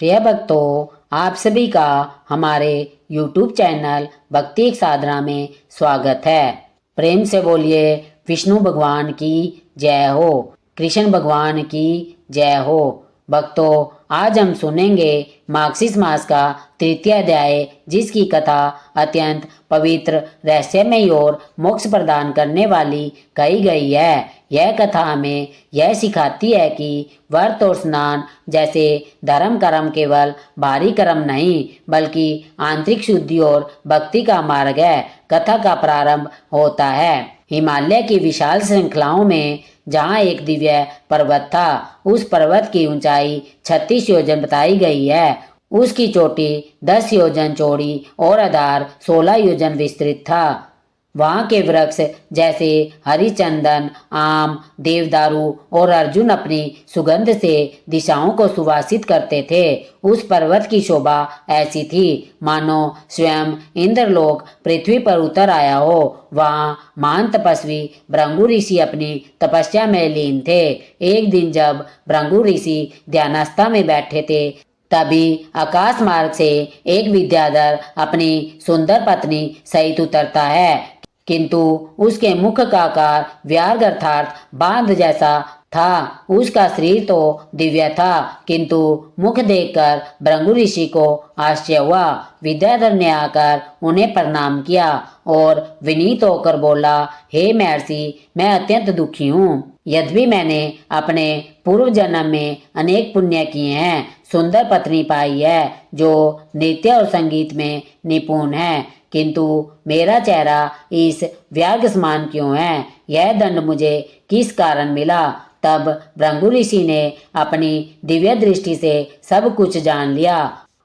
प्रिय भक्तों, आप सभी का हमारे YouTube चैनल भक्ति एक साधना में स्वागत है। प्रेम से बोलिए विष्णु भगवान की जय हो, कृष्ण भगवान की जय हो। भक्तों, आज हम सुनेंगे मार्गशीर्ष मास का तृतीय अध्याय, जिसकी कथा अत्यंत पवित्र, रहस्यमय और मोक्ष प्रदान करने वाली कही गई है। यह कथा हमें यह सिखाती है कि व्रत और स्नान जैसे धर्म कर्म केवल बाहरी कर्म नहीं, बल्कि आंतरिक शुद्धि और भक्ति का मार्ग है। कथा का प्रारंभ होता है हिमालय की विशाल श्रृंखलाओं में, जहाँ एक दिव्य पर्वत था। उस पर्वत की ऊंचाई 36 योजन बताई गई है। उसकी चोटी 10 योजन चौड़ी और आधार 16 योजन विस्तृत था। वहाँ के वृक्ष जैसे हरिचंदन, आम, देवदारू और अर्जुन अपनी सुगंध से दिशाओं को सुवासित करते थे। उस पर्वत की शोभा ऐसी थी मानो स्वयं इंद्रलोक पृथ्वी पर उतर आया हो। वहाँ महान तपस्वी भृगु ऋषि अपनी तपस्या में लीन थे। एक दिन जब भृगु ऋषि ध्यानावस्था में बैठे थे, तभी आकाश मार्ग से एक विद्याधर अपनी सुंदर पत्नी सहित उतरता है, किंतु उसके मुख का आकार व्याघ्र अर्थात बांध जैसा था। उसका शरीर तो दिव्य था, किंतु मुख देखकर भृगु ऋषि को आश्चर्य हुआ। विद्याधर ने आकर उन्हें प्रणाम किया और विनीत होकर बोला, हे महर्षि, मैं अत्यंत दुखी हूँ। यद्यपि मैंने अपने पूर्व जन्म में अनेक पुण्य किए हैं, सुंदर पत्नी पाई है जो नृत्य और संगीत में निपुण है, किंतु मेरा चेहरा इस व्याघ्र समान क्यों है? यह दंड मुझे किस कारण मिला? तब भृगु ऋषि ने अपनी दिव्य दृष्टि से सब कुछ जान लिया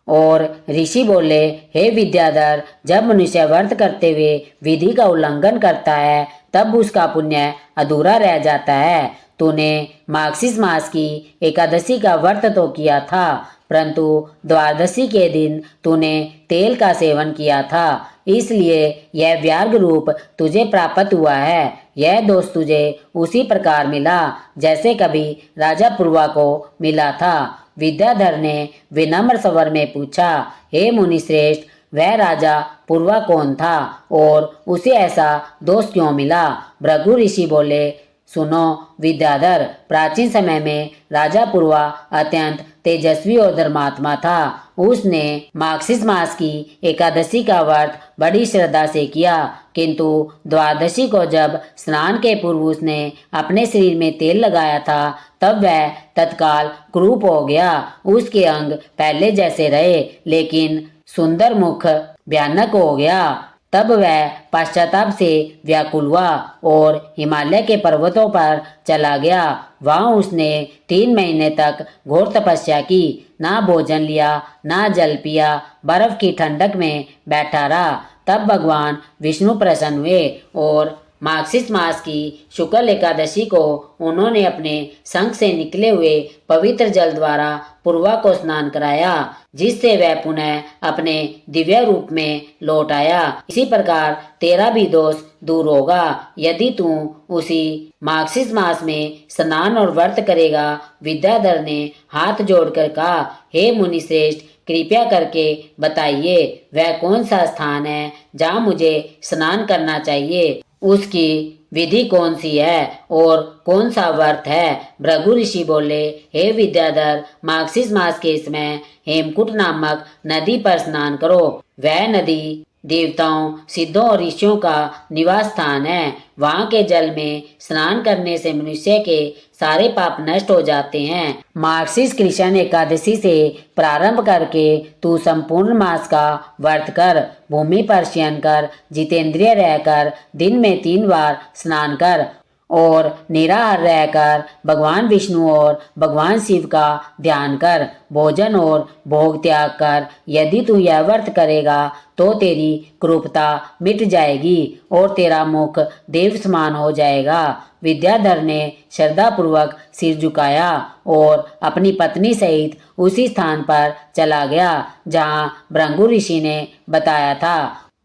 और ऋषि बोले, हे विद्याधर, जब मनुष्य व्रत करते हुए विधि का उल्लंघन करता है, तब उसका पुण्य अधूरा रह जाता है। तूने मार्गशीर्ष मास की एकादशी का व्रत तो किया था, परंतु द्वादशी के दिन तूने तेल का सेवन किया था, इसलिए यह व्याघ्र रूप तुझे प्राप्त हुआ है। यह दोष तुझे उसी प्रकार मिला जैसे कभी राजा पूर्वा को मिला था। विद्याधर ने विनम्र स्वर में पूछा, हे मुनि श्रेष्ठ, वह राजा पूर्वा कौन था और उसे ऐसा दोष क्यों मिला? भृगु ऋषि बोले, सुनो विद्याधर, प्राचीन समय में राजा पूर्वा अत्यंत तेजस्वी और धर्मात्मा था। उसने मार्गशीर्ष मास की एकादशी का व्रत बड़ी श्रद्धा से किया, किंतु द्वादशी को जब स्नान के पूर्व उसने अपने शरीर में तेल लगाया था, तब वह तत्काल क्रूप हो गया। उसके अंग पहले जैसे रहे, लेकिन सुंदर मुख भयानक हो गया। तब वह पश्चाताप से व्याकुल हुआ और हिमालय के पर्वतों पर चला गया। वहाँ उसने 3 महीने तक घोर तपस्या की, ना भोजन लिया, ना जल पिया, बर्फ की ठंडक में बैठा रहा। तब भगवान विष्णु प्रसन्न हुए और मार्गशीर्ष मास की शुक्ल एकादशी को उन्होंने अपने शंख से निकले हुए पवित्र जल द्वारा पूर्वा को स्नान कराया, जिससे वह पुनः अपने दिव्य रूप में लौट आया। इसी प्रकार तेरा भी दोष दूर होगा यदि तू उसी मार्गशीर्ष मास में स्नान और व्रत करेगा। विद्याधर ने हाथ जोड़कर कहा, हे मुनि श्रेष्ठ, कृपया करके बताइए वह कौन सा स्थान है जहाँ मुझे स्नान करना चाहिए, उसकी विधि कौन सी है और कौन सा व्रत है? भृगु ऋषि बोले, हे विद्याधर, मार्गशीर्ष मास के समय हेमकूट नामक नदी पर स्नान करो। वह नदी देवताओं, सिद्धों और ऋषियों का निवास स्थान है। वहाँ के जल में स्नान करने से मनुष्य के सारे पाप नष्ट हो जाते हैं। मार्गशीर्ष कृष्ण एकादशी से प्रारंभ करके तू संपूर्ण मास का व्रत कर, भूमि पर शयन कर, जितेंद्रिय रहकर दिन में 3 बार स्नान कर और निराहार रहकर भगवान विष्णु और भगवान शिव का ध्यान कर। भोजन और भोग त्याग कर। यदि तू यह व्रत करेगा तो तेरी क्रूरता मिट जाएगी और तेरा मुख देव समान हो जाएगा। विद्याधर ने श्रद्धापूर्वक सिर झुकाया और अपनी पत्नी सहित उसी स्थान पर चला गया जहाँ भृगु ऋषि ने बताया था।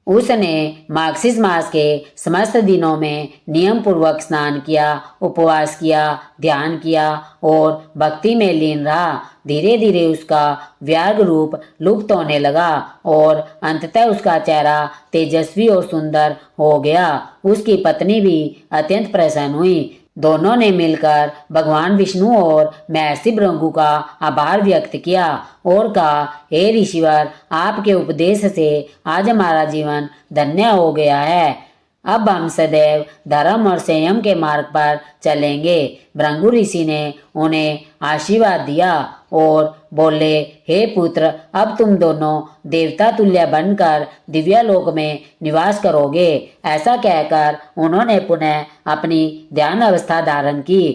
उसने मार्गशीर्ष मास के समस्त दिनों में नियम पूर्वक स्नान किया, उपवास किया, ध्यान किया और भक्ति में लीन रहा। धीरे धीरे उसका व्याघ्र रूप लुप्त होने लगा और अंततः उसका चेहरा तेजस्वी और सुंदर हो गया। उसकी पत्नी भी अत्यंत प्रसन्न हुई। दोनों ने मिलकर भगवान विष्णु और महर्षि भृगु का आभार व्यक्त किया और कहा, हे ऋषिवर, आपके उपदेश से आज हमारा जीवन धन्य हो गया है। अब हम सदैव धर्म और संयम के मार्ग पर चलेंगे। भृगु ऋषि ने उन्हें आशीर्वाद दिया और बोले, हे पुत्र, अब तुम दोनों देवता तुल्य बनकर दिव्यलोक में निवास करोगे। ऐसा कहकर उन्होंने पुनः अपनी ध्यान अवस्था धारण की।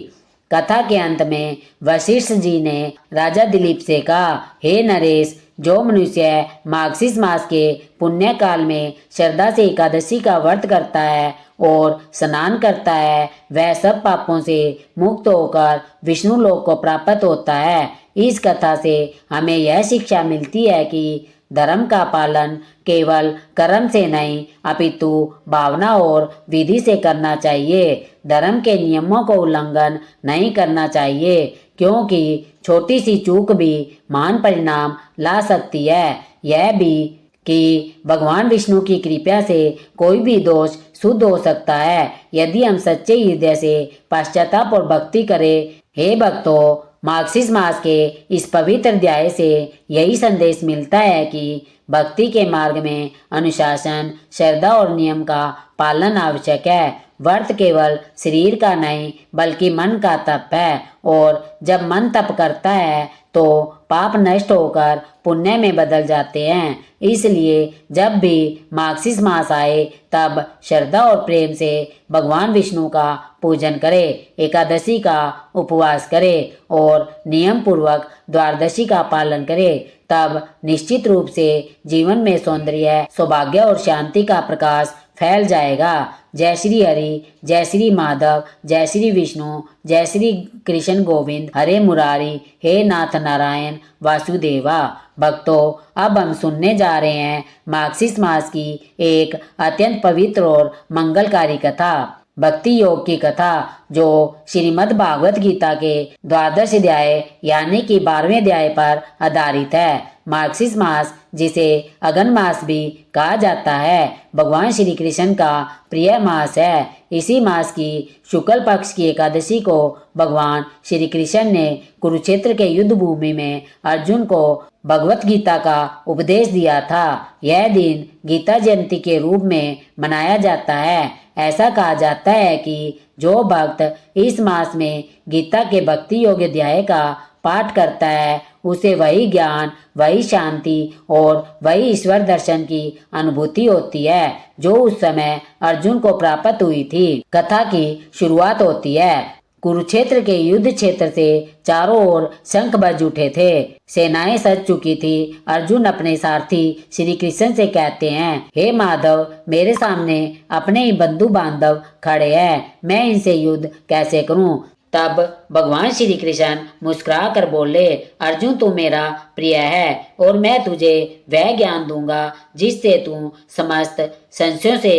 कथा के अंत में वशिष्ठ जी ने राजा दिलीप से कहा, हे नरेश, जो मनुष्य मार्गशीर्ष मास के पुण्य काल में श्रद्धा से एकादशी का व्रत करता है और स्नान करता है, वह सब पापों से मुक्त होकर विष्णु लोक को प्राप्त होता है। इस कथा से हमें यह शिक्षा मिलती है कि धर्म का पालन केवल कर्म से नहीं अपितु भावना और विधि से करना चाहिए। धर्म के नियमों को उल्लंघन नहीं करना चाहिए, क्योंकि छोटी सी चूक भी महान परिणाम ला सकती है। यह भी कि भगवान विष्णु की कृपा से कोई भी दोष शुद्ध हो सकता है यदि हम सच्चे हृदय से पश्चाताप और भक्ति करें। हे भक्तों, मार्गशीर्ष मास के इस पवित्र अध्याय से यही संदेश मिलता है कि भक्ति के मार्ग में अनुशासन, श्रद्धा और नियम का पालन आवश्यक है। व्रत केवल शरीर का नहीं बल्कि मन का तप है, और जब मन तप करता है तो पाप नष्ट होकर पुण्य में बदल जाते हैं। इसलिए जब भी मार्गशीर्ष मास आए तब श्रद्धा और प्रेम से भगवान विष्णु का पूजन करें, एकादशी का उपवास करें और नियम पूर्वक द्वादशी का पालन करें। तब निश्चित रूप से जीवन में सौंदर्य, सौभाग्य और शांति का प्रकाश फैल जाएगा। जय श्री हरि, जय श्री माधव, जय श्री विष्णु, जय श्री कृष्ण गोविंद, हरे मुरारी, हे नाथ नारायण वासुदेवा। भक्तों, अब हम सुनने जा रहे हैं मार्गशीर्ष मास की एक अत्यंत पवित्र और मंगलकारी कथा, भक्ति योग की कथा, जो श्रीमद् भागवत गीता के द्वादश अध्याय यानी कि 12वें अध्याय पर आधारित है। मार्गशीर्ष मास, जिसे अगन मास भी कहा जाता है, भगवान श्री कृष्ण का प्रिय मास है। इसी मास की शुक्ल पक्ष की एकादशी को भगवान श्री कृष्ण ने कुरुक्षेत्र के युद्ध भूमि में अर्जुन को भगवत गीता का उपदेश दिया था। यह दिन गीता जयंती के रूप में मनाया जाता है। ऐसा कहा जाता है कि जो भक्त इस मास में गीता के भक्ति योग्य अध्याय का पाठ करता है, उसे वही ज्ञान, वही शांति और वही ईश्वर दर्शन की अनुभूति होती है जो उस समय अर्जुन को प्राप्त हुई थी। कथा की शुरुआत होती है। कुरुक्षेत्र के युद्ध क्षेत्र से चारों ओर शंख बज उठे थे। सेनाएं सज चुकी थी। अर्जुन अपने सारथी श्री कृष्ण से कहते हैं, हे माधव, मेरे सामने अपने ही बंधु बांधव खड़े हैं, मैं इनसे युद्ध कैसे करूं? तब भगवान श्री कृष्ण मुस्कुरा कर बोले, अर्जुन, तू मेरा प्रिय है और मैं तुझे वह ज्ञान दूंगा जिससे तू समस्त संशयों से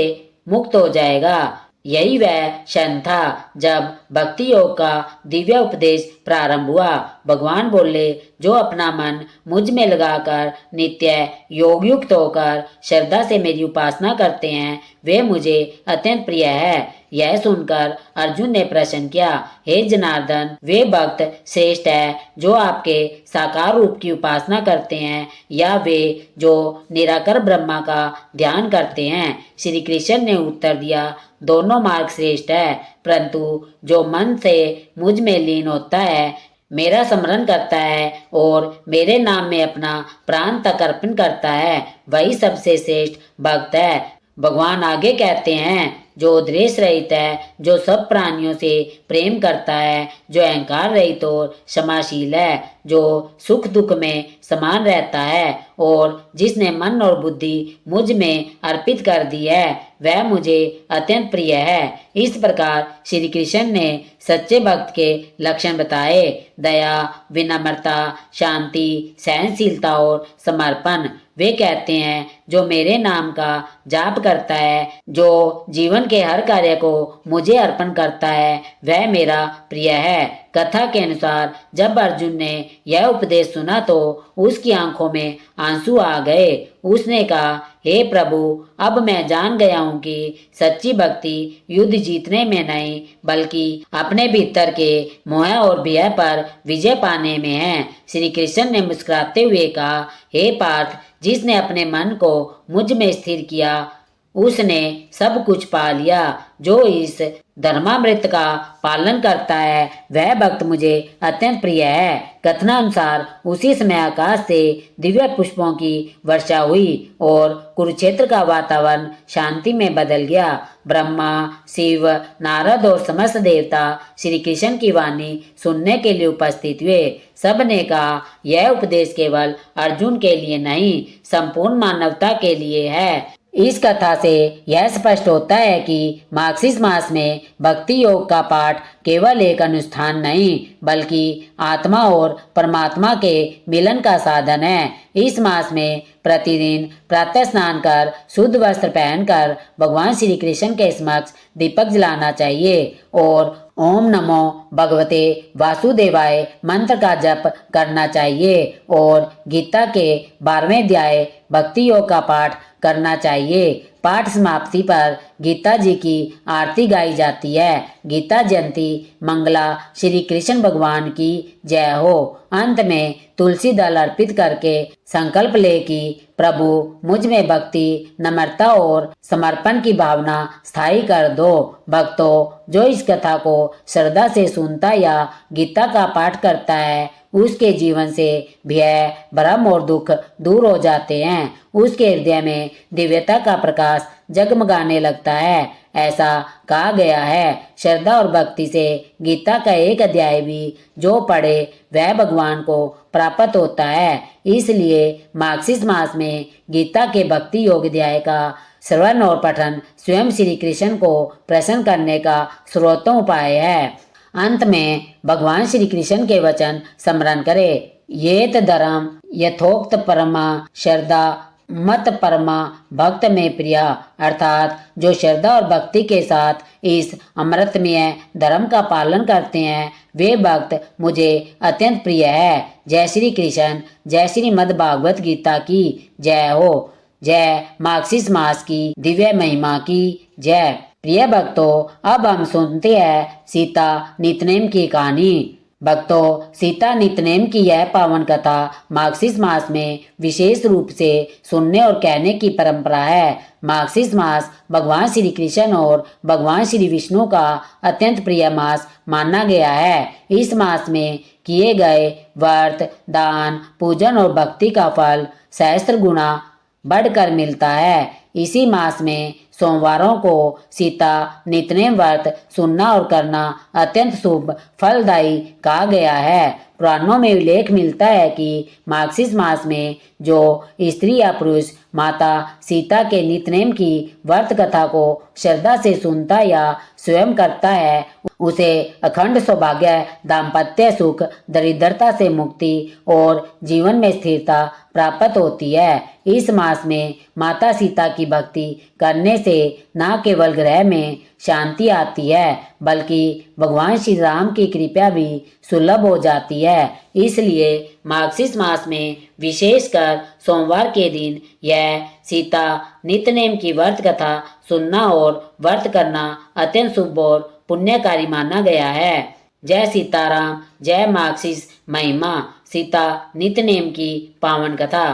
मुक्त हो जाएगा। यही वह क्षण था जब भक्ति योग का दिव्य उपदेश प्रारंभ हुआ। भगवान बोले, जो अपना मन मुझ में लगाकर नित्य योग युक्त होकर श्रद्धा से मेरी उपासना करते हैं, वे मुझे अत्यंत प्रिय है। यह सुनकर अर्जुन ने प्रश्न किया, हे जनार्दन, वे भक्त श्रेष्ठ है जो आपके साकार रूप की उपासना करते हैं या वे जो निराकार ब्रह्मा का ध्यान करते हैं? श्री कृष्ण ने उत्तर दिया, दोनों मार्ग श्रेष्ठ है, परंतु जो मन से मुझ में लीन होता है, मेरा स्मरण करता है और मेरे नाम में अपना प्राण तक अर्पण करता है, वही सबसे श्रेष्ठ भक्त है। भगवान आगे कहते हैं, जो द्वेष रहित है, जो सब प्राणियों से प्रेम करता है, जो अहंकार रहित और क्षमाशील है, जो सुख दुख में समान रहता है और जिसने मन और बुद्धि मुझ में अर्पित कर दी है, वह मुझे अत्यंत प्रिय है। इस प्रकार श्री कृष्ण ने सच्चे भक्त के लक्षण बताए: दया, विनम्रता, शांति, सहनशीलता और समर्पण। वे कहते हैं, जो मेरे नाम का जाप करता है, जो जीवन के हर कार्य को मुझे अर्पण करता है, वह मेरा प्रिय है। कथा के अनुसार जब अर्जुन ने यह उपदेश सुना तो उसकी आंखों में आंसू आ गए। उसने कहा, हे प्रभु, अब मैं जान गया हूँ कि सच्ची भक्ति युद्ध जीतने में नहीं बल्कि अपने भीतर के मोह और भय पर विजय पाने में है। श्री कृष्ण ने मुस्कुराते हुए कहा, हे पार्थ, जिसने अपने मन को मुझ में स्थिर किया उसने सब कुछ पा लिया। जो इस धर्मामृत का पालन करता है वह भक्त मुझे अत्यंत प्रिय है। कथनानुसार उसी समय आकाश से दिव्य पुष्पों की वर्षा हुई और कुरुक्षेत्र का वातावरण शांति में बदल गया। ब्रह्मा, शिव, नारद और समस्त देवता श्री कृष्ण की वाणी सुनने के लिए उपस्थित हुए। सब ने कहा, यह उपदेश केवल अर्जुन के लिए नहीं, संपूर्ण मानवता के लिए है। इस कथा से यह स्पष्ट होता है कि मार्गशीर्ष मास में भक्ति योग का पाठ केवल एक अनुष्ठान नहीं बल्कि आत्मा और परमात्मा के मिलन का साधन है। इस मास में प्रतिदिन प्रातः स्नान कर शुद्ध वस्त्र पहनकर भगवान श्री कृष्ण के समक्ष दीपक जलाना चाहिए और ओम नमो भगवते वासुदेवाय मंत्र का जप करना चाहिए और गीता के 12वें अध्याय भक्ति योग का पाठ करना चाहिए। पाठ समाप्ति पर गीता जी की आरती गाई जाती है। गीता जयंती मंगला श्री कृष्ण भगवान की जय हो। अंत में तुलसी दल अर्पित करके संकल्प ले कि प्रभु मुझ में भक्ति, नम्रता और समर्पण की भावना स्थायी कर दो। भक्तों, जो इस कथा को श्रद्धा से सुनता या गीता का पाठ करता है उसके जीवन से भय, भ्रम और दुख दूर हो जाते हैं। उसके हृदय में दिव्यता का प्रकाश जगमगाने लगता है। ऐसा कहा गया है, श्रद्धा और भक्ति से गीता का एक अध्याय भी जो पढ़े वह भगवान को प्राप्त होता है। इसलिए मार्गशीर्ष मास में गीता के भक्ति योग अध्याय का श्रवण और पठन स्वयं श्री कृष्ण को प्रसन्न करने का सर्वोत्तम उपाय है। अंत में भगवान श्री कृष्ण के वचन स्मरण करें। ये धर्म यथोक्त परमा श्रद्धा मत परमा भक्त में प्रिया, अर्थात जो श्रद्धा और भक्ति के साथ इस अमृतमय धर्म का पालन करते हैं वे भक्त मुझे अत्यंत प्रिय है। जय श्री कृष्ण। जय श्रीमद् भागवत गीता की जय हो। जय मार्गशीर्ष मास की दिव्य महिमा की जय। प्रिय भक्तों, अब हम सुनते हैं सीता नितनेम की कहानी। भक्तों, सीता नितनेम की यह पावन कथा मार्गशीर्ष मास में विशेष रूप से सुनने और कहने की परंपरा है। मार्गशीर्ष मास भगवान श्री कृष्ण और भगवान श्री विष्णु का अत्यंत प्रिय मास माना गया है। इस मास में किए गए व्रत, दान, पूजन और भक्ति का फल सहस्त्र गुना बढ़कर मिलता है। इसी मास में सोमवारों को सीता नितनेम व्रत सुनना और करना अत्यंत शुभ फलदायी कहा गया है। पुराणों में उल्लेख मिलता है कि मार्गशीर्ष मास में जो स्त्री या पुरुष माता सीता के नितनेम की व्रत कथा को श्रद्धा से सुनता या स्वयं करता है उसे अखंड सौभाग्य, दाम्पत्य सुख, दरिद्रता से मुक्ति और जीवन में स्थिरता प्राप्त होती है। इस मास में माता सीता की भक्ति करने से न केवल ग्रह में शांति आती है बल्कि भगवान श्री राम की कृपा भी सुलभ हो जाती है। इसलिए मार्गशीर्ष मास में विशेषकर सोमवार के दिन यह सीता नितनेम की व्रत कथा सुनना और व्रत करना अत्यंत शुभ और पुण्यकारी माना गया है। जय सीताराम। जय मार्गशीर्ष महिमा। सीता नितनेम की पावन कथा।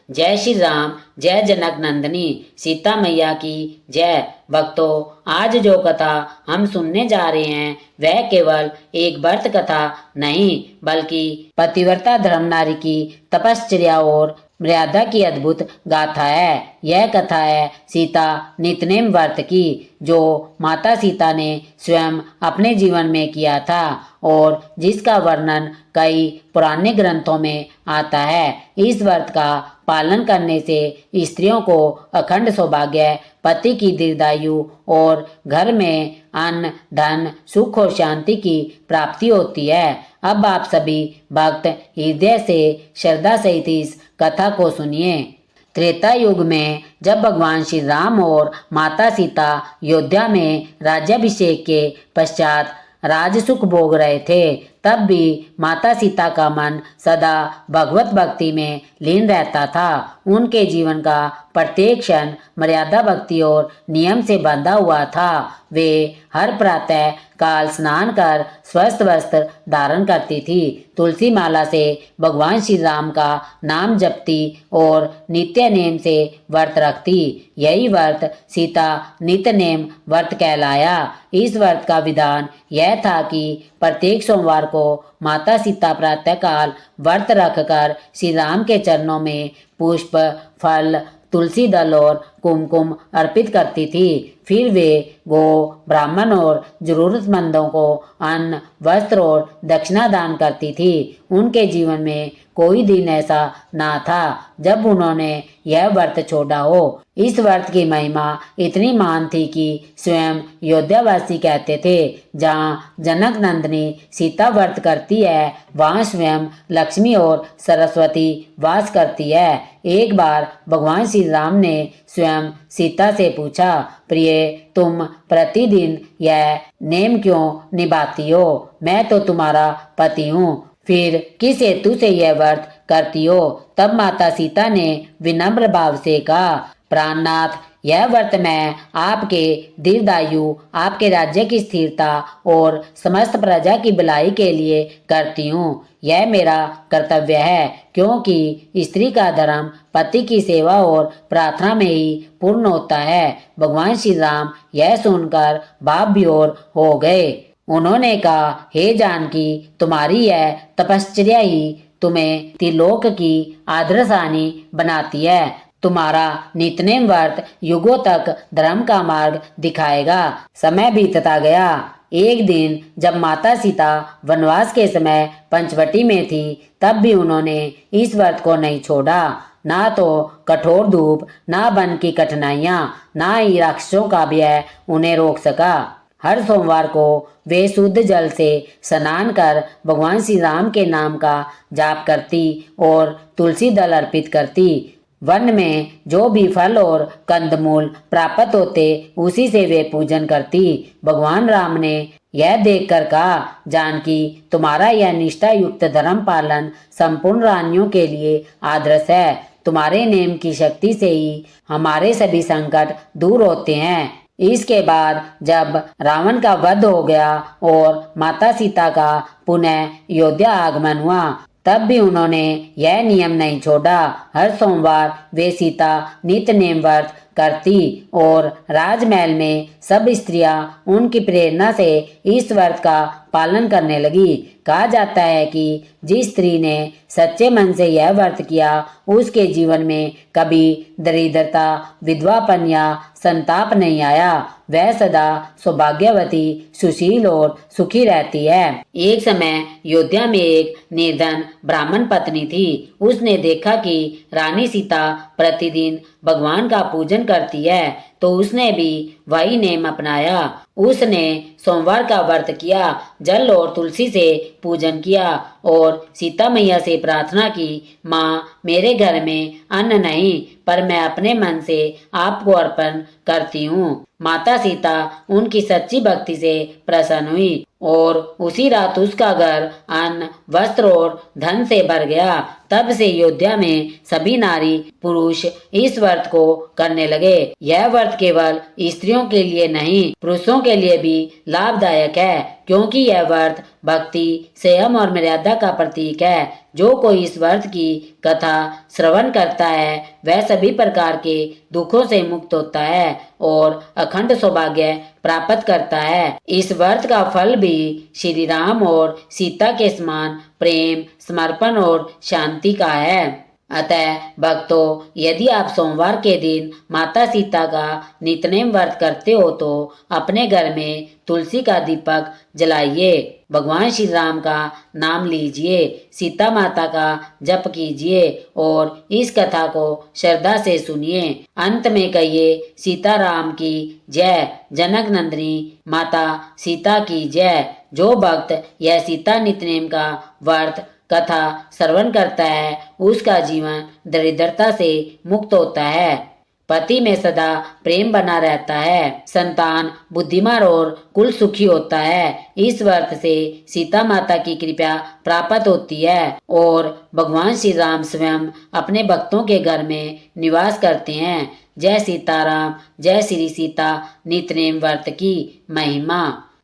जय श्री राम। जय जनक नंदनी। सीता मैया की जय। भक्तों, आज जो कथा हम सुनने जा रहे हैं वह केवल एक व्रत कथा नहीं बल्कि पतिव्रता धर्म नारी की तपश्चर्या और मर्यादा की अद्भुत गाथा है। यह कथा है सीता नितनेम व्रत की, जो माता सीता ने स्वयं अपने जीवन में किया था और जिसका वर्णन कई पुराने ग्रंथों में आता है। इस व्रत का पालन करने से स्त्रियों को अखंड सौभाग्य, पति की दीर्घायु और घर में अन्न धन सुख और शांति की प्राप्ति होती है। अब आप सभी भक्त हृदय से श्रद्धा सहित इस कथा को सुनिए। त्रेता युग में जब भगवान श्री राम और माता सीता अयोध्या में राज्याभिषेक के पश्चात राज सुख भोग रहे थे, तब भी माता सीता का मन सदा भगवत भक्ति में लीन रहता था। उनके जीवन का प्रत्येक क्षण मर्यादा भक्ति और नियम से बंधा हुआ था। वे हर प्रातः काल स्नान कर स्वस्थ वस्त्र धारण करती थी, तुलसी माला से भगवान श्री राम का नाम जपती और नित्य नेम से व्रत रखती। यही व्रत सीता नित्य नेम व्रत कहलाया। इस व्रत का विधान यह था कि प्रत्येक सोमवार को माता सीता प्रातः काल व्रत रखकर श्री राम के चरणों में पुष्प फल तुलसी दल और कुमकुम अर्पित करती थी। फिर वे गो ब्राह्मण और जरूरतमंदों को अन्न वस्त्र और दक्षिणा दान करती थी। उनके जीवन में कोई दिन ऐसा ना था जब उन्होंने यह व्रत छोड़ा हो। इस व्रत की महिमा इतनी महान थी कि स्वयं अयोध्यावासी कहते थे, जहाँ जनक नंदिनी सीता व्रत करती है, वहाँ स्वयं लक्ष्मी और सरस्वती वास करती है। एक बार भगवान श्री राम ने स्वयं सीता से पूछा, प्रिय, तुम प्रतिदिन यह नेम क्यों निभाती हो? मैं तो तुम्हारा पति हूँ, फिर किस हेतु से यह व्रत करती हो? तब माता सीता ने विनम्र भाव से कहा, प्राणनाथ, यह व्रत मैं आपके दीर्घायु, आपके राज्य की स्थिरता और समस्त प्रजा की भलाई के लिए करती हूँ। यह मेरा कर्तव्य है, क्योंकि स्त्री का धर्म पति की सेवा और प्रार्थना में ही पूर्ण होता है। भगवान श्री राम यह सुनकर भाव विभोर हो गए। उन्होंने कहा, हे जानकी, तुम्हारी यह तपश्चर्या ही तुम्हें त्रिलोक की आदर्शानी बनाती है। तुम्हारा नित्यनेम व्रत युगों तक धर्म का मार्ग दिखाएगा। समय बीतता गया। एक दिन जब माता सीता वनवास के समय पंचवटी में थी, तब भी उन्होंने इस व्रत को नहीं छोड़ा। ना तो कठोर धूप, ना वन की कठिनाइयाँ, ना ही राक्षसों का भय उन्हें रोक सका। हर सोमवार को वे शुद्ध जल से स्नान कर भगवान श्री राम के नाम का जाप करती और तुलसी दल अर्पित करती। वन में जो भी फल और कंदमूल प्राप्त होते, उसी से वे पूजन करती। भगवान राम ने यह देखकर कहा, जानकी, तुम्हारा यह निष्ठा युक्त धर्म पालन संपूर्ण रानियों के लिए आदर्श है। तुम्हारे नेम की शक्ति से ही हमारे सभी संकट दूर होते हैं। इसके बाद जब रावण का वध हो गया और माता सीता का पुनः अयोध्या आगमन हुआ, तब भी उन्होंने यह नियम नहीं छोड़ा। हर सोमवार वे सीता नित्य नेम व्रत करती और राजमहल में सब स्त्रियां उनकी प्रेरणा से इस व्रत का पालन करने लगी। कहा जाता है कि जिस स्त्री ने सच्चे मन से यह व्रत किया, उसके जीवन में कभी दरिद्रता, विधवापन या संताप नहीं आया। वह सदा सौभाग्यवती, सुशील और सुखी रहती है। एक समय अयोध्या में एक निर्धन ब्राह्मण पत्नी थी। उसने देखा कि रानी सीता प्रतिदिन भगवान का पूजन करती है, तो उसने भी वही नेम अपनाया। उसने सोमवार का व्रत किया, जल और तुलसी से पूजन किया और सीता मैया से प्रार्थना की, माँ, मेरे घर में अन्न नहीं, पर मैं अपने मन से आपको अर्पण करती हूँ। माता सीता उनकी सच्ची भक्ति से प्रसन्न हुई और उसी रात उसका घर अन्न वस्त्र और धन से भर गया। तब से अयोध्या में सभी नारी पुरुष इस व्रत को करने लगे। यह व्रत केवल स्त्रियों के लिए नहीं, पुरुषों के लिए भी लाभदायक है, क्योंकि यह व्रत भक्ति, संयम और मर्यादा का प्रतीक है। जो कोई इस व्रत की कथा श्रवण करता है, वह सभी प्रकार के दुखों से मुक्त होता है और अखंड सौभाग्य प्राप्त करता है। इस व्रत का फल भी श्री राम और सीता के समान प्रेम, समर्पण और शांति का है। अतः भक्तों, यदि आप सोमवार के दिन माता सीता का नित्यनेम व्रत करते हो तो अपने घर में तुलसी का दीपक जलाइए, भगवान श्री राम का नाम लीजिए, सीता माता का जप कीजिए और इस कथा को श्रद्धा से सुनिए। अंत में कहिए सीताराम की जय, जनक नंदिनी माता सीता की जय। जो भक्त यह सीता नित्यनेम का व्रत कथा श्रवण करता है उसका जीवन दरिद्रता से मुक्त होता है, पति में सदा प्रेम बना रहता है, संतान बुद्धिमान और कुल सुखी होता है। इस व्रत से सीता माता की कृपा प्राप्त होती है और भगवान श्री राम स्वयं अपने भक्तों के घर में निवास करते हैं। जय सीताराम, जय श्री सीता नित्यनेम व्रत की महिमा।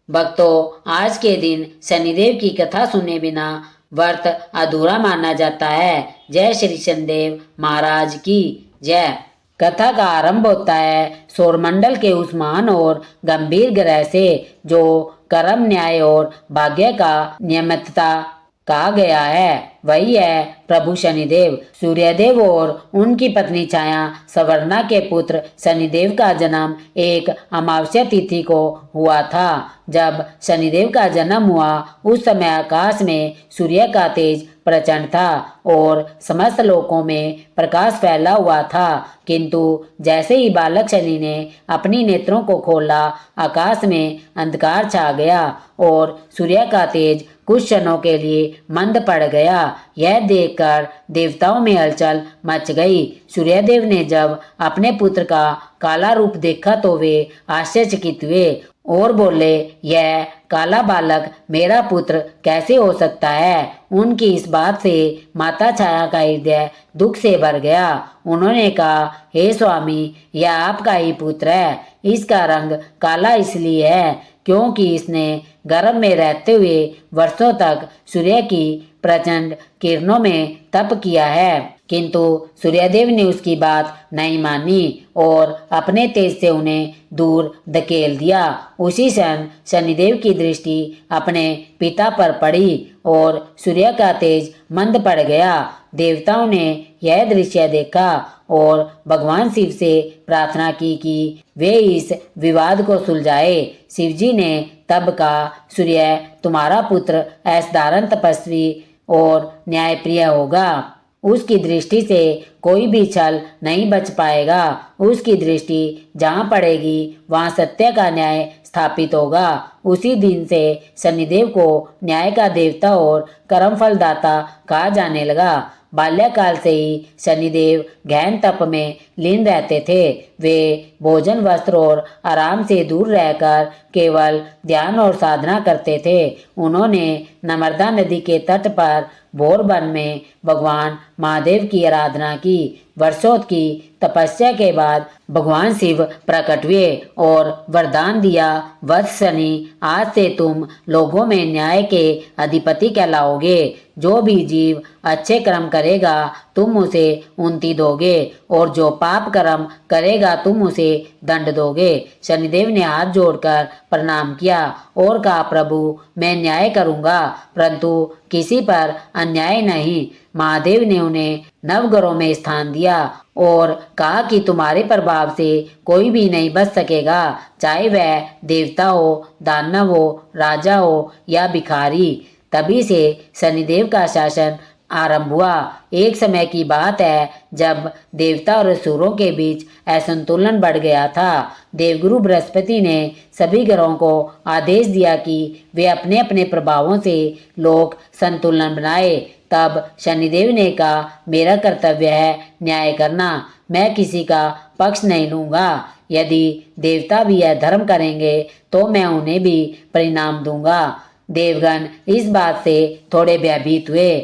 भक्तों, आज के दिन शनिदेव की कथा सुने बिना व्रत अधूरा माना जाता है। जय श्री शनिदेव महाराज की जय। कथा का आरंभ होता है सौरमंडल के उस महान और गंभीर ग्रह से जो कर्म, न्याय और भाग्य का नियमितता कहा गया है। वही है प्रभु शनिदेव। सूर्यदेव और उनकी पत्नी छाया सवर्णा के पुत्र शनिदेव का जन्म एक अमावस्या तिथि को हुआ था। जब शनिदेव का जन्म हुआ उस समय आकाश में सूर्य का तेज प्रचंड था और समस्त लोकों में प्रकाश फैला हुआ था, किंतु जैसे ही बालक शनि ने अपनी नेत्रों को खोला, आकाश में अंधकार छा गया और सूर्य का तेज कुछ क्षणों के लिए मंद पड़ गया। यह देखकर देवताओं में हलचल मच गई। सूर्यदेव ने जब अपने पुत्र का काला रूप देखा तो वे आश्चर्यचकित हुए और बोले, यह काला बालक मेरा पुत्र कैसे हो सकता है। उनकी इस बात से माता छाया का हृदय दुख से भर गया। उन्होंने कहा, हे स्वामी, यह आपका ही पुत्र है। इसका रंग काला इसलिए है क्योंकि इसने गर्भ में रहते हुए वर्षों तक सूर्य की प्रचंड किरणों में तप किया है। किंतु सूर्यदेव ने उसकी बात नहीं मानी और अपने तेज से उन्हें दूर धकेल दिया। उसी क्षण शनिदेव की दृष्टि अपने पिता पर पड़ी और सूर्य का तेज मंद पड़ गया। देवताओं ने यह दृश्य देखा और भगवान शिव से प्रार्थना की कि वे इस विवाद को सुलझाए। शिवजी ने तब कहा, सूर्य, तुम्हारा पुत्र असाधारण तपस्वी और न्यायप्रिय होगा। उसकी दृष्टि से कोई भी छल नहीं बच पाएगा। उसकी दृष्टि जहाँ पड़ेगी वहाँ सत्य का न्याय स्थापित होगा। उसी दिन से शनिदेव को न्याय का देवता और कर्मफलदाता कहा जाने लगा। बाल्यकाल से ही शनिदेव गहन तप में लीन रहते थे। वे भोजन, वस्त्र और आराम से दूर रहकर केवल ध्यान और साधना करते थे। उन्होंने नर्मदा नदी के तट पर भोर वन में भगवान महादेव की आराधना की। वर्षों की तपस्या के बाद भगवान शिव प्रकट हुए और वरदान दिया, वत्स शनि, आज से तुम लोगों में न्याय के अधिपति कहलाओगे। जो भी जीव अच्छे कर्म करेगा तुम उसे उन्नति दोगे और जो पाप कर्म करेगा तुम उसे दंड दोगे। शनिदेव ने हाथ जोड़कर प्रणाम किया और कहा, प्रभु, मैं न्याय करूंगा परंतु किसी पर अन्याय नहीं। महादेव ने उन्हें नवग्रहों में स्थान दिया और कहा कि तुम्हारे प्रभाव से कोई भी नहीं बच सकेगा, चाहे वह देवता हो, दानव हो, राजा हो या भिखारी। तभी से शनिदेव का शासन आरंभ हुआ। एक समय की बात है जब देवता और असुरों के बीच असंतुलन बढ़ गया था। देवगुरु बृहस्पति ने सभी ग्रहों को आदेश दिया कि वे अपने अपने प्रभावों से लोक संतुलन बनाए। तब शनिदेव ने कहा, मेरा कर्तव्य है न्याय करना, मैं किसी का पक्ष नहीं लूंगा। यदि देवता भी यह धर्म करेंगे तो मैं उन्हें भी परिणाम दूंगा। देवगण इस बात से थोड़े भयभीत हुए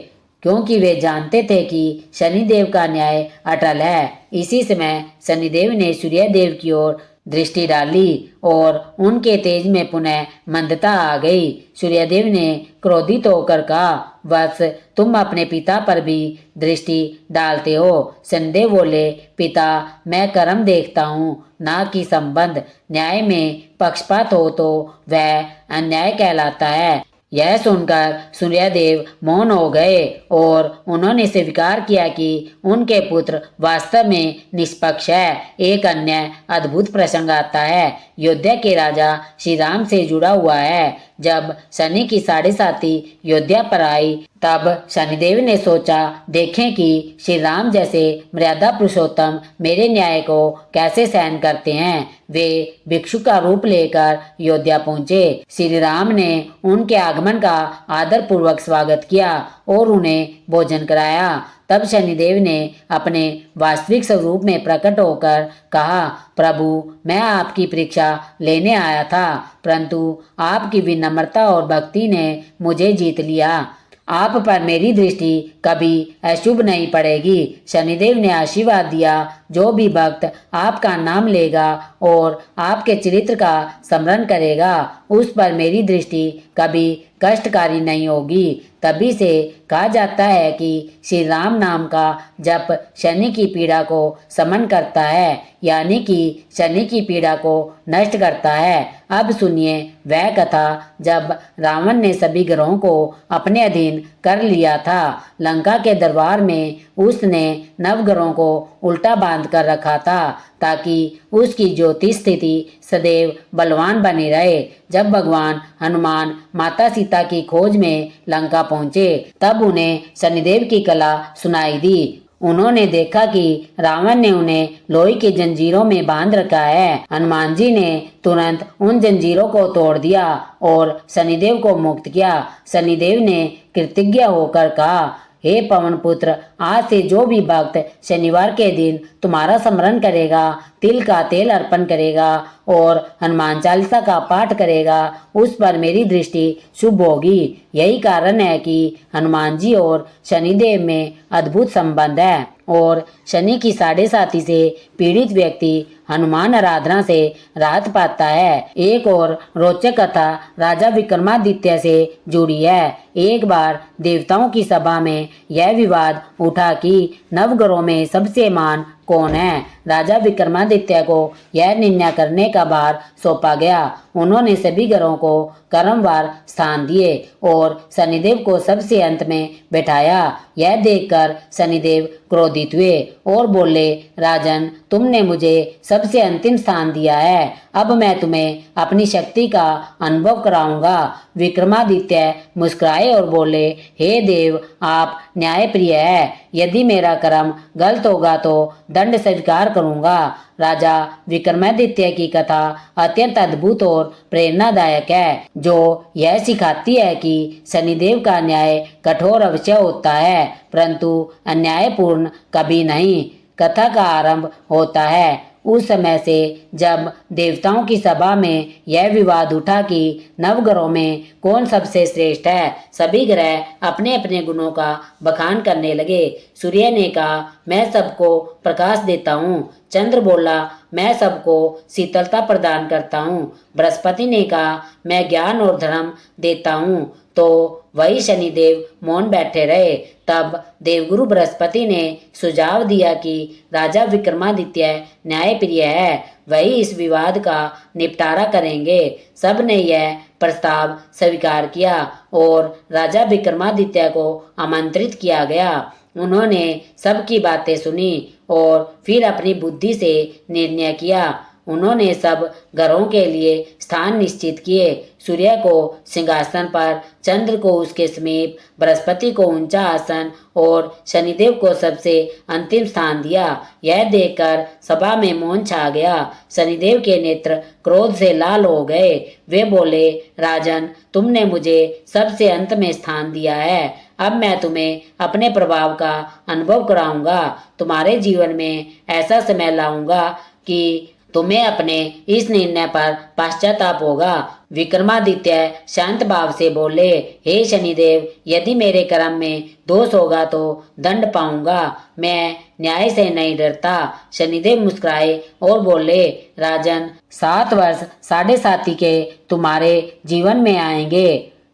क्योंकि वे जानते थे कि शनिदेव का न्याय अटल है। इसी समय शनिदेव ने सूर्यदेव की ओर दृष्टि डाली और उनके तेज में पुनः मंदता आ गई। सूर्यदेव ने क्रोधित होकर कहा, वत्स, तुम अपने पिता पर भी दृष्टि डालते हो। शनिदेव बोले, पिता, मैं कर्म देखता हूँ, ना कि संबंध। न्याय में पक्षपात हो तो वह अन्याय कहलाता है। यह सुनकर सूर्यदेव मौन हो गए और उन्होंने स्वीकार किया कि उनके पुत्र वास्तव में निष्पक्ष है। एक अन्य अद्भुत प्रसंग आता है, अयोध्या के राजा श्री राम से जुड़ा हुआ है। जब शनि की 7.5 अयोध्या पर आई तब शनिदेव ने सोचा, देखें कि श्री राम जैसे मर्यादा पुरुषोत्तम मेरे न्याय को कैसे सहन करते हैं। वे भिक्षु का रूप लेकर अयोध्या पहुंचे। श्री राम ने उनके आगमन का आदर पूर्वक स्वागत किया और उन्हें भोजन कराया। तब शनिदेव ने अपने वास्तविक स्वरूप में प्रकट होकर कहा, प्रभु, मैं आपकी परीक्षा लेने आया था, परंतु आपकी विनम्रता और भक्ति ने मुझे जीत लिया। आप पर मेरी दृष्टि कभी अशुभ नहीं पड़ेगी। शनिदेव ने आशीर्वाद दिया, जो भी भक्त आपका नाम लेगा और आपके चरित्र का स्मरण करेगा, उस पर मेरी दृष्टि कभी कष्टकारी नहीं होगी। तभी से कहा जाता है कि श्री राम नाम का जप शनि की पीड़ा को शमन करता है, यानी कि शनि की पीड़ा को नष्ट करता है। अब सुनिए वह कथा जब रावण ने सभी ग्रहों को अपने अधीन कर लिया था। लंका के दरबार में उसने नवग्रहों को उल्टा बांध कर रखा था ताकि उसकी ज्योतिष स्थिति सदैव बलवान बनी रहे। जब भगवान हनुमान माता सीता की खोज में लंका पहुंचे तब उन्हें शनिदेव की कला सुनाई दी। उन्होंने देखा कि रावण ने उन्हें लोहे की जंजीरों में बांध रखा है। हनुमान जी ने तुरंत उन जंजीरों को तोड़ दिया और शनिदेव को मुक्त किया। शनिदेव ने कृतज्ञ होकर कहा, हे पवन पुत्र, आज से जो भी भक्त शनिवार के दिन तुम्हारा स्मरण करेगा, तिल का तेल अर्पण करेगा और हनुमान चालीसा का पाठ करेगा, उस पर मेरी दृष्टि शुभ होगी। यही कारण है कि हनुमान जी और शनिदेव में अद्भुत संबंध है और शनि की 7.5 से पीड़ित व्यक्ति हनुमान आराधना से राहत पाता है। एक और रोचक कथा राजा विक्रमादित्य से जुड़ी है। एक बार देवताओं की सभा में यह विवाद उठा कि नवग्रहों में सबसे महान कौन है। राजा विक्रमादित्य को यह निर्णय करने का भार सौंपा गया। उन्होंने सभी ग्रहों को क्रमवार स्थान दिए और शनिदेव को सबसे अंत में बैठाया। यह देखकर शनिदेव क्रोधित हुए और बोले, राजन, तुमने मुझे सबसे अंतिम स्थान दिया है, अब मैं तुम्हें अपनी शक्ति का अनुभव कराऊंगा। विक्रमादित्य मुस्कुराए और बोले, हे देव, आप न्यायप्रिय है, यदि मेरा कर्म गलत होगा तो दंड स्वीकार करूंगा। राजा विक्रमादित्य की कथा अत्यंत अद्भुत और प्रेरणादायक है, जो यह सिखाती है कि शनिदेव का न्याय कठोर अवश्य होता है, परंतु अन्यायपूर्ण कभी नहीं। कथा का आरंभ होता है उस समय से जब देवताओं की सभा में यह विवाद उठा कि नवग्रहों में कौन सबसे श्रेष्ठ है। सभी ग्रह अपने अपने गुणों का बखान करने लगे। सूर्य ने कहा, मैं सबको प्रकाश देता हूँ। चंद्र बोला, मैं सबको शीतलता प्रदान करता हूँ। बृहस्पति ने कहा, मैं ज्ञान और धर्म देता हूँ। तो वही शनिदेव मौन बैठे रहे। तब देवगुरु बृहस्पति ने सुझाव दिया कि राजा विक्रमादित्य न्यायप्रिय है, वही इस विवाद का निपटारा करेंगे। सब ने यह प्रस्ताव स्वीकार किया और राजा विक्रमादित्य को आमंत्रित किया गया। उन्होंने सबकी बातें सुनी और फिर अपनी बुद्धि से निर्णय किया। उन्होंने सब ग्रहों के लिए स्थान निश्चित किए। सूर्य को सिंहासन पर, चंद्र को उसके समीप, बृहस्पति को ऊंचा आसन और शनिदेव को सबसे अंतिम स्थान दिया। यह देखकर सभा में मौन छा गया। शनिदेव के नेत्र क्रोध से लाल हो गए। वे बोले, राजन, तुमने मुझे सबसे अंत में स्थान दिया है, अब मैं तुम्हें अपने प्रभाव का अनुभव कराऊंगा। तुम्हारे जीवन में ऐसा समय लाऊंगा कि तुम्हें अपने इस निर्णय पर पश्चाताप होगा। विक्रमादित्य शांत भाव से बोले, हे शनिदेव, यदि मेरे कर्म में दोष होगा तो दंड पाऊंगा, मैं न्याय से नहीं डरता। शनिदेव मुस्कुराए और बोले, राजन, 7 वर्ष 7.5 के तुम्हारे जीवन में आएंगे।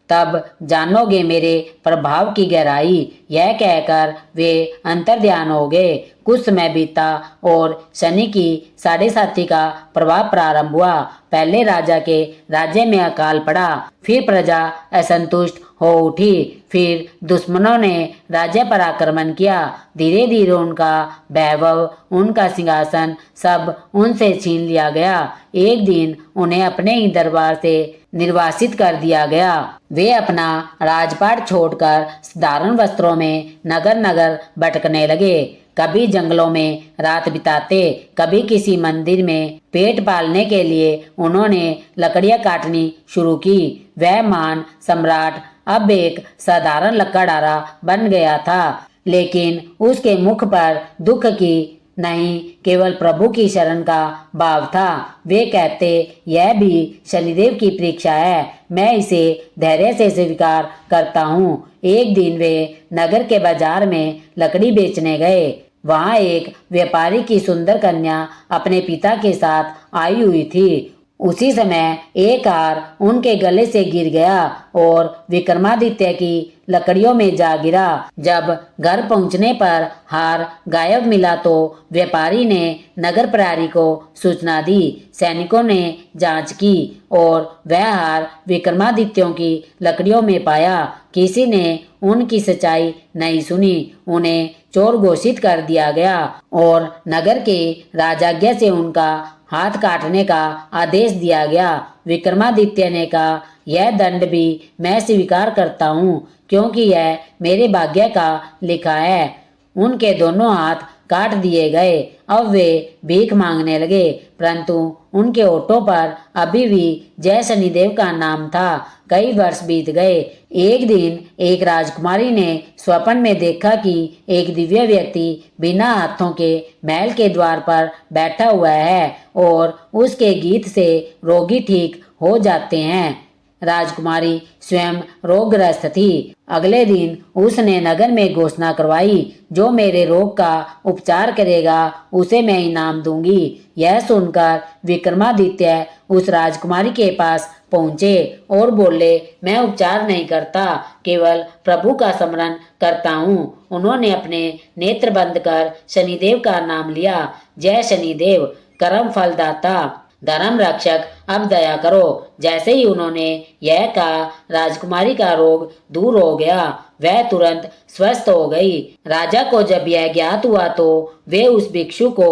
तब जानोगे मेरे प्रभाव की गहराई। यह कहकर वे अंतर्ध्यान हो गए। कुछ समय बीता और शनि की 7.5 का प्रभाव प्रारंभ हुआ। पहले राजा के राज्य में अकाल पड़ा, फिर प्रजा असंतुष्ट हो उठी, फिर दुश्मनों ने राज्य पर आक्रमण किया। धीरे धीरे उनका वैभव, उनका सिंहासन सब उनसे छीन लिया गया। एक दिन उन्हें अपने ही दरबार से निर्वासित कर दिया गया। वे अपना राजपाट छोड़कर साधारण वस्त्रों में नगर नगर भटकने लगे। कभी जंगलों में रात बिताते, कभी किसी मंदिर में पेट पालने के लिए उन्होंने लकड़ियां काटनी शुरू की। वह महान सम्राट अब एक साधारण लकड़हारा बन गया था, लेकिन उसके मुख पर दुख की नहीं, केवल प्रभु की शरण का भाव था। वे कहते, यह भी शनिदेव की परीक्षा है, मैं इसे धैर्य से स्वीकार करता हूँ। एक दिन वे नगर के बाजार में लकड़ी बेचने गए। वहां एक व्यापारी की सुंदर कन्या अपने पिता के साथ आई हुई थी। उसी समय एक हार उनके गले से गिर गया और विक्रमादित्य की लकड़ियों में जा गिरा। जब घर पहुंचने पर हार गायब मिला तो व्यापारी ने नगर प्रहरी को सूचना दी। सैनिकों ने जांच की और वह हार विक्रमादित्यों की लकड़ियों में पाया। किसी ने उनकी सच्चाई नहीं सुनी। उन्हें चोर घोषित कर दिया गया और नगर के राजाज्ञा से उनका हाथ काटने का आदेश दिया गया। विक्रमादित्य ने कहा, यह दंड भी मैं स्वीकार करता हूँ, क्योंकि यह मेरे भाग्य का लिखा है। उनके दोनों हाथ काट दिए गए। अब वे भीख मांगने लगे, परंतु उनके होठों पर अभी भी जय शनिदेव का नाम था। कई वर्ष बीत गए। एक दिन एक राजकुमारी ने स्वप्न में देखा कि एक दिव्य व्यक्ति बिना हाथों के महल के द्वार पर बैठा हुआ है और उसके गीत से रोगी ठीक हो जाते हैं। राजकुमारी स्वयं रोगग्रस्त थी। अगले दिन उसने नगर में घोषणा करवाई, जो मेरे रोग का उपचार करेगा उसे मैं इनाम दूंगी। यह सुनकर विक्रमादित्य उस राजकुमारी के पास पहुंचे और बोले, मैं उपचार नहीं करता, केवल प्रभु का स्मरण करता हूँ। उन्होंने अपने नेत्र बंद कर शनिदेव का नाम लिया। जय शनिदेव, कर्म फलदाता, धर्म रक्षक, अब दया करो। जैसे ही उन्होंने यह कहा, राजकुमारी का रोग दूर हो गया। वह तुरंत स्वस्थ हो गई। राजा को जब यह ज्ञात हुआ तो वे उस भिक्षु को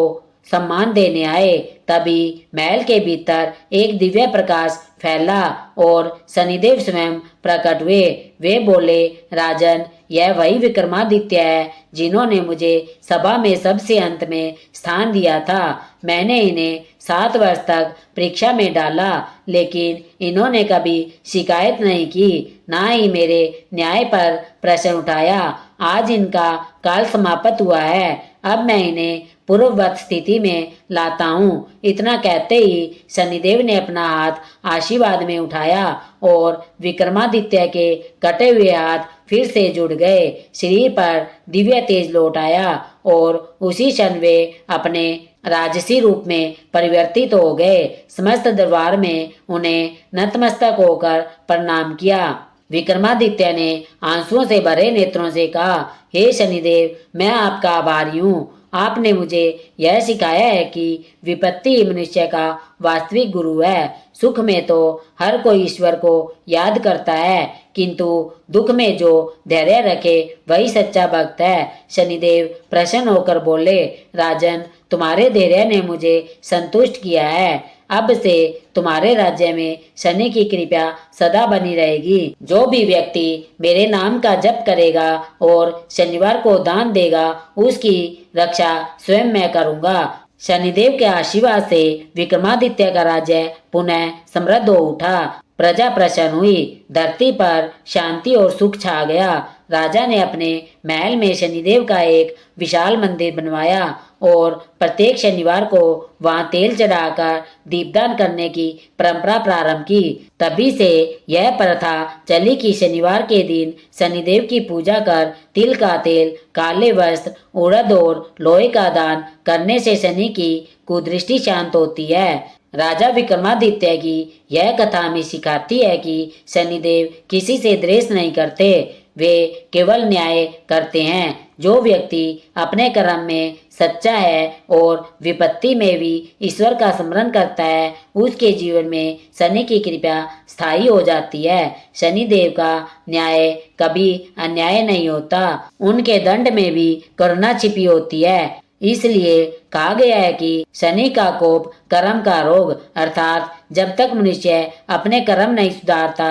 सम्मान देने आए। तभी महल के भीतर एक दिव्य प्रकाश फैला और शनिदेव स्वयं प्रकट हुए। वे बोले, राजन, यह वही विक्रमादित्य है जिन्होंने मुझे सभा में सबसे अंत में स्थान दिया था। मैंने इन्हें 7 वर्ष तक परीक्षा में डाला, लेकिन इन्होंने कभी शिकायत नहीं की, ना ही मेरे न्याय पर प्रश्न उठाया। आज इनका काल समाप्त हुआ है। अब मैं इन्हें पूर्ववत स्थिति में लाता हूँ। इतना कहते ही शनिदेव ने अपना हाथ आशीर्वाद में उठाया और विक्रमादित्य के कटे हुए हाथ फिर से जुड़ गए। शरीर पर दिव्य तेज लौट आया और उसी क्षण वे अपने राजसी रूप में परिवर्तित हो गए। समस्त दरबार में उन्हें नतमस्तक होकर प्रणाम किया। विक्रमादित्य ने आंसुओं से भरे नेत्रों से कहा, हे शनिदेव, मैं आपका आभारी हूँ। आपने मुझे यह सिखाया है कि विपत्ति ही मनुष्य का वास्तविक गुरु है। सुख में तो हर कोई ईश्वर को याद करता है, किंतु दुख में जो धैर्य रखे वही सच्चा भक्त है। शनिदेव प्रसन्न होकर बोले, राजन, तुम्हारे धैर्य ने मुझे संतुष्ट किया है। अब से तुम्हारे राज्य में शनि की कृपा सदा बनी रहेगी। जो भी व्यक्ति मेरे नाम का जप करेगा और शनिवार को दान देगा, उसकी रक्षा स्वयं मैं करूंगा। शनिदेव के आशीर्वाद से विक्रमादित्य का राज्य पुनः समृद्ध हो उठा। प्रजा प्रसन्न हुई। धरती पर शांति और सुख छा गया। राजा ने अपने महल में शनिदेव का एक विशाल मंदिर बनवाया और प्रत्येक शनिवार को वहां तेल चढ़ाकर दीपदान करने की परंपरा प्रारंभ की। तभी से यह प्रथा चली कि शनिवार के दिन शनिदेव की पूजा कर तिल का तेल, काले वस्त्र, उड़द और लोहे का दान करने से शनि की कुदृष्टि शांत होती है। राजा विक्रमादित्य की यह कथा हमें सिखाती है कि शनिदेव किसी से द्वेष नहीं करते, वे केवल न्याय करते हैं। जो व्यक्ति अपने कर्म में सच्चा है और विपत्ति में भी ईश्वर का स्मरण करता है, उसके जीवन में शनि की कृपा स्थायी हो जाती है। शनिदेव का न्याय कभी अन्याय नहीं होता, उनके दंड में भी करुणा छिपी होती है। इसलिए कहा गया है कि शनि का कोप कर्म का रोग, अर्थात जब तक मनुष्य अपने कर्म नहीं सुधारता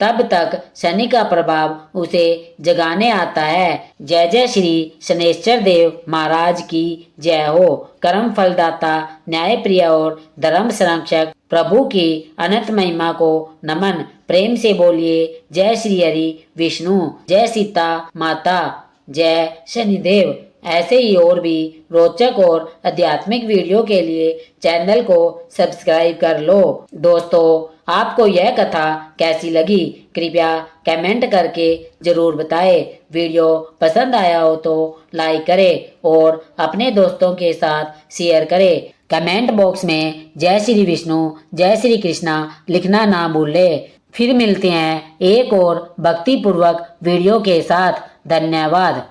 तब तक शनि का प्रभाव उसे जगाने आता है। जय जय श्री शनेश्वर देव महाराज की जय हो। कर्म फलदाता, न्याय प्रिय और धर्म संरक्षक प्रभु की अनंत महिमा को नमन। प्रेम से बोलिए जय श्री हरि विष्णु, जय सीता माता, जय शनिदेव। ऐसे ही और भी रोचक और आध्यात्मिक वीडियो के लिए चैनल को सब्सक्राइब कर लो। दोस्तों, आपको यह कथा कैसी लगी कृपया कमेंट करके जरूर बताएं। वीडियो पसंद आया हो तो लाइक करें और अपने दोस्तों के साथ शेयर करें। कमेंट बॉक्स में जय श्री विष्णु, जय श्री कृष्णा लिखना ना भूलें। फिर मिलते हैं एक और भक्ति पूर्वक वीडियो के साथ। धन्यवाद।